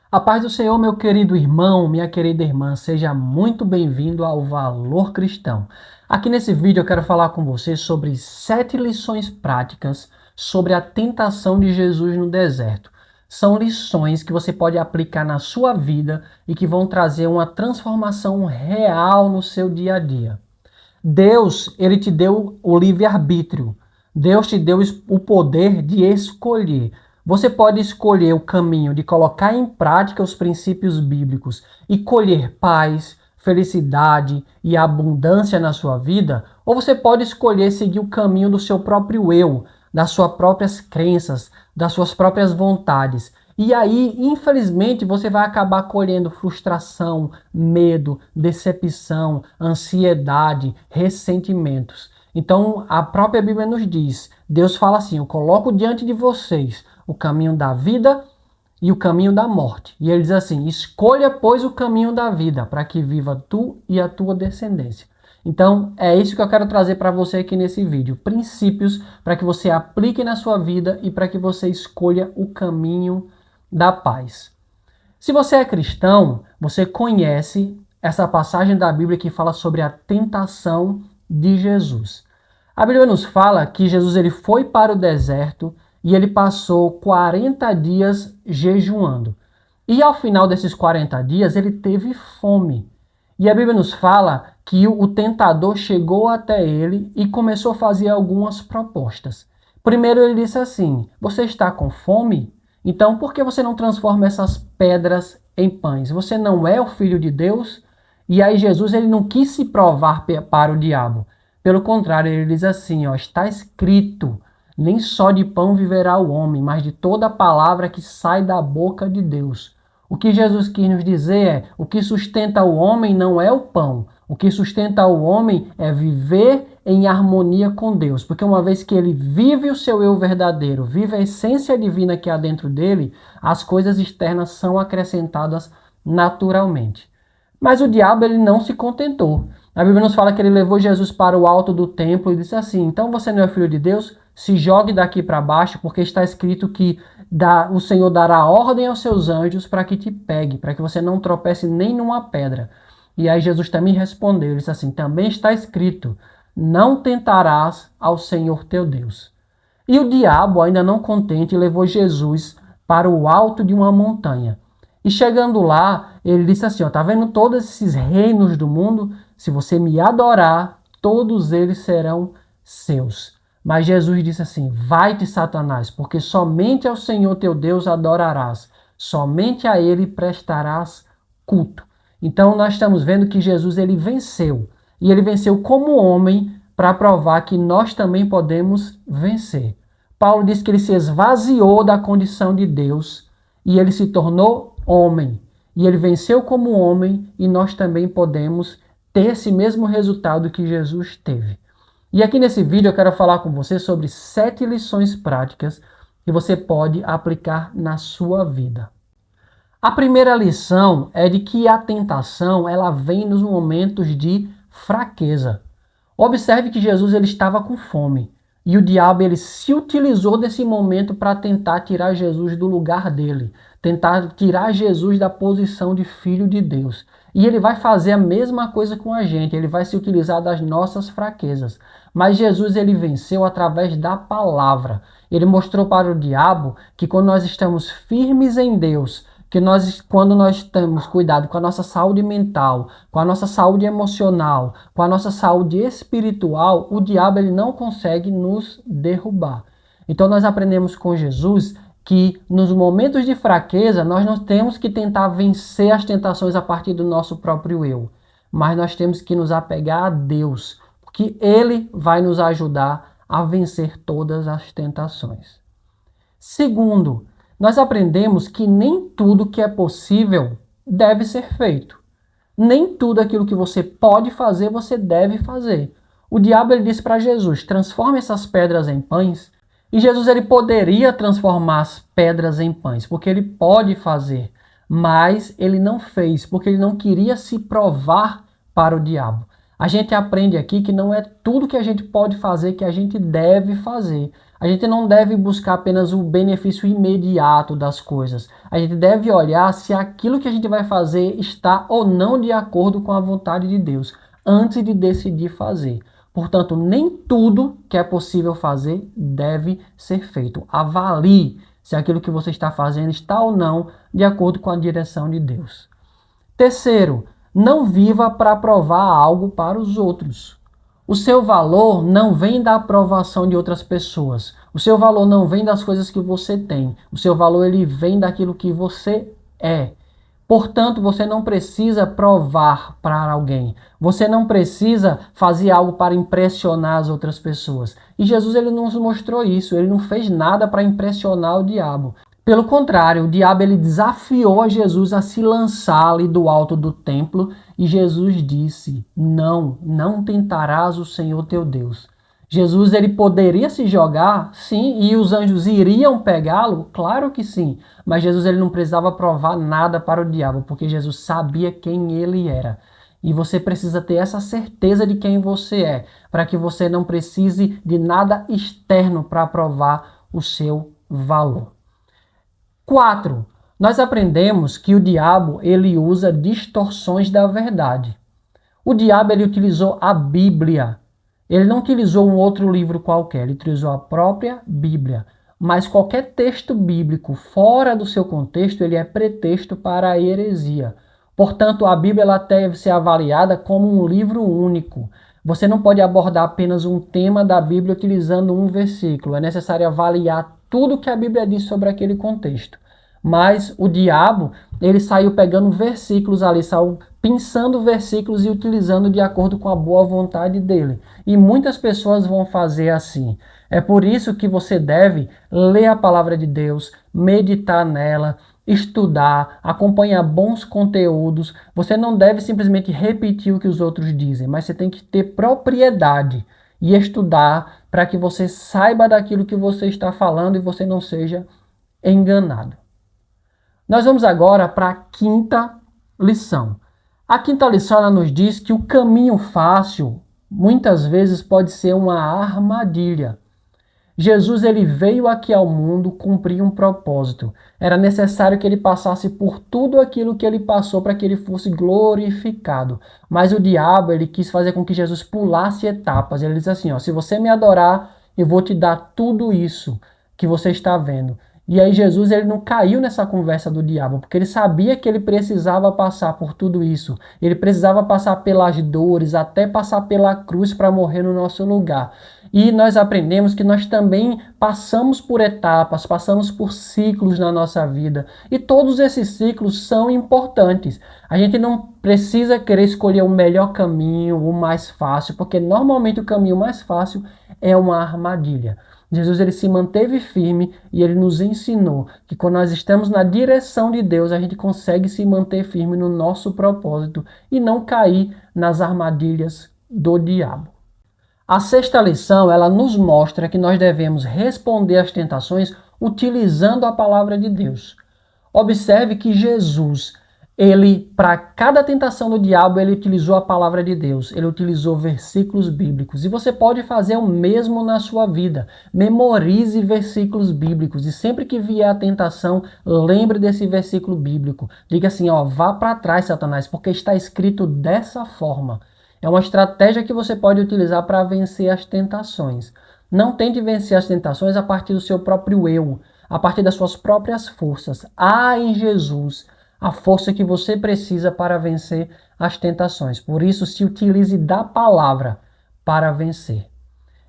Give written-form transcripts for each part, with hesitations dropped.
A paz do Senhor, meu querido irmão, minha querida irmã, seja muito bem-vindo ao Valor Cristão. Aqui nesse vídeo eu quero falar com você sobre 7 lições práticas sobre a tentação de Jesus no deserto. São lições que você pode aplicar na sua vida e que vão trazer uma transformação real no seu dia a dia. Deus, ele te deu o livre-arbítrio. Deus te deu o poder de escolher. Você pode escolher o caminho de colocar em prática os princípios bíblicos e colher paz, felicidade e abundância na sua vida, ou você pode escolher seguir o caminho do seu próprio eu, das suas próprias crenças, das suas próprias vontades. E aí, infelizmente, você vai acabar colhendo frustração, medo, decepção, ansiedade, ressentimentos. Então, a própria Bíblia nos diz, Deus fala assim, eu coloco diante de vocês o caminho da vida e o caminho da morte. E ele diz assim, escolha, pois, o caminho da vida, para que viva tu e a tua descendência. Então, é isso que eu quero trazer para você aqui nesse vídeo. Princípios para que você aplique na sua vida e para que você escolha o caminho da paz. Se você é cristão, você conhece essa passagem da Bíblia que fala sobre a tentação de Jesus. A Bíblia nos fala que Jesus ele foi para o deserto e ele passou 40 dias jejuando. E ao final desses 40 dias ele teve fome. E a Bíblia nos fala que o tentador chegou até ele e começou a fazer algumas propostas. Primeiro ele disse assim, você está com fome? Então, por que você não transforma essas pedras em pães? Você não é o Filho de Deus? E aí Jesus ele não quis se provar para o diabo. Pelo contrário, ele diz assim, ó, está escrito, nem só de pão viverá o homem, mas de toda palavra que sai da boca de Deus. O que Jesus quis nos dizer é, o que sustenta o homem não é o pão. O que sustenta o homem é viver em harmonia com Deus, porque uma vez que ele vive o seu eu verdadeiro, vive a essência divina que há dentro dele, as coisas externas são acrescentadas naturalmente. Mas o diabo ele não se contentou. A Bíblia nos fala que ele levou Jesus para o alto do templo e disse assim, então você não é filho de Deus? Se jogue daqui para baixo, porque está escrito que o Senhor dará ordem aos seus anjos para que te pegue, para que você não tropece nem numa pedra. E aí Jesus também respondeu, ele disse assim, também está escrito, não tentarás ao Senhor teu Deus. E o diabo, ainda não contente, levou Jesus para o alto de uma montanha. E chegando lá, ele disse assim, ó, tá vendo todos esses reinos do mundo? Se você me adorar, todos eles serão seus. Mas Jesus disse assim, vai-te Satanás, porque somente ao Senhor teu Deus adorarás, somente a ele prestarás culto. Então nós estamos vendo que Jesus ele venceu. E ele venceu como homem para provar que nós também podemos vencer. Paulo diz que ele se esvaziou da condição de Deus e ele se tornou homem. E ele venceu como homem e nós também podemos ter esse mesmo resultado que Jesus teve. E aqui nesse vídeo eu quero falar com você sobre 7 lições práticas que você pode aplicar na sua vida. A primeira lição é de que a tentação ela vem nos momentos de fraqueza. Observe que Jesus ele estava com fome e o diabo ele se utilizou desse momento para tentar tirar Jesus do lugar dele, tentar tirar Jesus da posição de filho de Deus. E ele vai fazer a mesma coisa com a gente, ele vai se utilizar das nossas fraquezas. Mas Jesus ele venceu através da palavra. Ele mostrou para o diabo que quando nós estamos firmes em Deus, quando nós temos cuidado com a nossa saúde mental, com a nossa saúde emocional, com a nossa saúde espiritual, o diabo ele não consegue nos derrubar. Então nós aprendemos com Jesus que nos momentos de fraqueza nós não temos que tentar vencer as tentações a partir do nosso próprio eu, mas nós temos que nos apegar a Deus, porque Ele vai nos ajudar a vencer todas as tentações. Segundo, nós aprendemos que nem tudo que é possível deve ser feito. Nem tudo aquilo que você pode fazer, você deve fazer. O diabo ele disse para Jesus, transforme essas pedras em pães. E Jesus ele poderia transformar as pedras em pães, porque ele pode fazer. Mas ele não fez, porque ele não queria se provar para o diabo. A gente aprende aqui que não é tudo que a gente pode fazer que a gente deve fazer. A gente não deve buscar apenas o benefício imediato das coisas. A gente deve olhar se aquilo que a gente vai fazer está ou não de acordo com a vontade de Deus, antes de decidir fazer. Portanto, nem tudo que é possível fazer deve ser feito. Avalie se aquilo que você está fazendo está ou não de acordo com a direção de Deus. Terceiro, não viva para provar algo para os outros. O seu valor não vem da aprovação de outras pessoas. O seu valor não vem das coisas que você tem. O seu valor ele vem daquilo que você é. Portanto, você não precisa provar para alguém. Você não precisa fazer algo para impressionar as outras pessoas. E Jesus ele não nos mostrou isso. Ele não fez nada para impressionar o diabo. Pelo contrário, o diabo ele desafiou a Jesus a se lançar ali do alto do templo e Jesus disse: não tentarás o Senhor teu Deus. Jesus ele poderia se jogar, sim, e os anjos iriam pegá-lo? Claro que sim, mas Jesus ele não precisava provar nada para o diabo, porque Jesus sabia quem ele era. E você precisa ter essa certeza de quem você é, para que você não precise de nada externo para provar o seu valor. 4. Nós aprendemos que o diabo ele usa distorções da verdade. O diabo ele utilizou a Bíblia. Ele não utilizou um outro livro qualquer, ele utilizou a própria Bíblia. Mas qualquer texto bíblico fora do seu contexto, ele é pretexto para a heresia. Portanto, a Bíblia ela deve ser avaliada como um livro único. Você não pode abordar apenas um tema da Bíblia utilizando um versículo. É necessário avaliar tudo que a Bíblia diz sobre aquele contexto. Mas o diabo, ele saiu pegando versículos ali, saiu pensando versículos e utilizando de acordo com a boa vontade dele. E muitas pessoas vão fazer assim. É por isso que você deve ler a palavra de Deus, meditar nela, estudar, acompanhar bons conteúdos. Você não deve simplesmente repetir o que os outros dizem, mas você tem que ter propriedade e estudar para que você saiba daquilo que você está falando e você não seja enganado. Nós vamos agora para a quinta lição. A quinta lição ela nos diz que o caminho fácil muitas vezes pode ser uma armadilha. Jesus ele veio aqui ao mundo cumprir um propósito. Era necessário que ele passasse por tudo aquilo que ele passou para que ele fosse glorificado. Mas o diabo ele quis fazer com que Jesus pulasse etapas. Ele diz assim, se você me adorar, eu vou te dar tudo isso que você está vendo. E aí Jesus ele não caiu nessa conversa do diabo, porque ele sabia que ele precisava passar por tudo isso. Ele precisava passar pelas dores, até passar pela cruz para morrer no nosso lugar. E nós aprendemos que nós também passamos por etapas, passamos por ciclos na nossa vida. E todos esses ciclos são importantes. A gente não precisa querer escolher o melhor caminho, o mais fácil, porque normalmente o caminho mais fácil é uma armadilha. Jesus ele se manteve firme e ele nos ensinou que quando nós estamos na direção de Deus, a gente consegue se manter firme no nosso propósito e não cair nas armadilhas do diabo. A sexta lição, ela nos mostra que nós devemos responder às tentações utilizando a palavra de Deus. Observe que Jesus, ele, para cada tentação do diabo, ele utilizou a palavra de Deus, ele utilizou versículos bíblicos. E você pode fazer o mesmo na sua vida. Memorize versículos bíblicos e sempre que vier a tentação, lembre desse versículo bíblico. Diga assim, vá para trás, Satanás, porque está escrito dessa forma. É uma estratégia que você pode utilizar para vencer as tentações. Não tente vencer as tentações a partir do seu próprio eu, a partir das suas próprias forças. Há em Jesus a força que você precisa para vencer as tentações. Por isso, se utilize da palavra para vencer.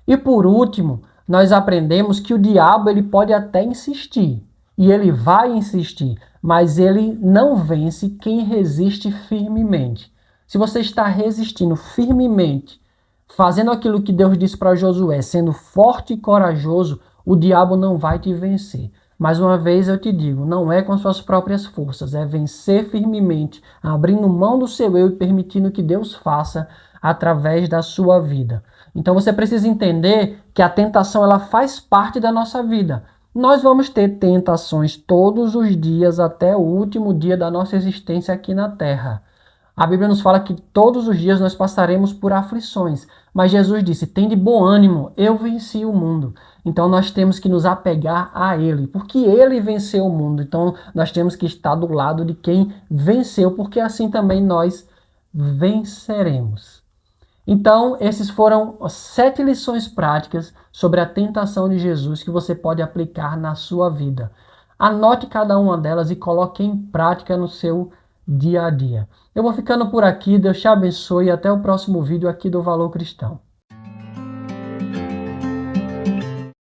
E por último, nós aprendemos que o diabo ele pode até insistir, e ele vai insistir, mas ele não vence quem resiste firmemente. Se você está resistindo firmemente, fazendo aquilo que Deus disse para Josué, sendo forte e corajoso, o diabo não vai te vencer. Mais uma vez eu te digo, não é com as suas próprias forças, é vencer firmemente, abrindo mão do seu eu e permitindo que Deus faça através da sua vida. Então você precisa entender que a tentação ela faz parte da nossa vida. Nós vamos ter tentações todos os dias até o último dia da nossa existência aqui na Terra. A Bíblia nos fala que todos os dias nós passaremos por aflições, mas Jesus disse: tem de bom ânimo, eu venci o mundo. Então nós temos que nos apegar a Ele, porque Ele venceu o mundo. Então nós temos que estar do lado de quem venceu, porque assim também nós venceremos. Então, esses foram as 7 lições práticas sobre a tentação de Jesus que você pode aplicar na sua vida. Anote cada uma delas e coloque em prática no seu dia a dia. Eu vou ficando por aqui, Deus te abençoe e até o próximo vídeo aqui do Valor Cristão.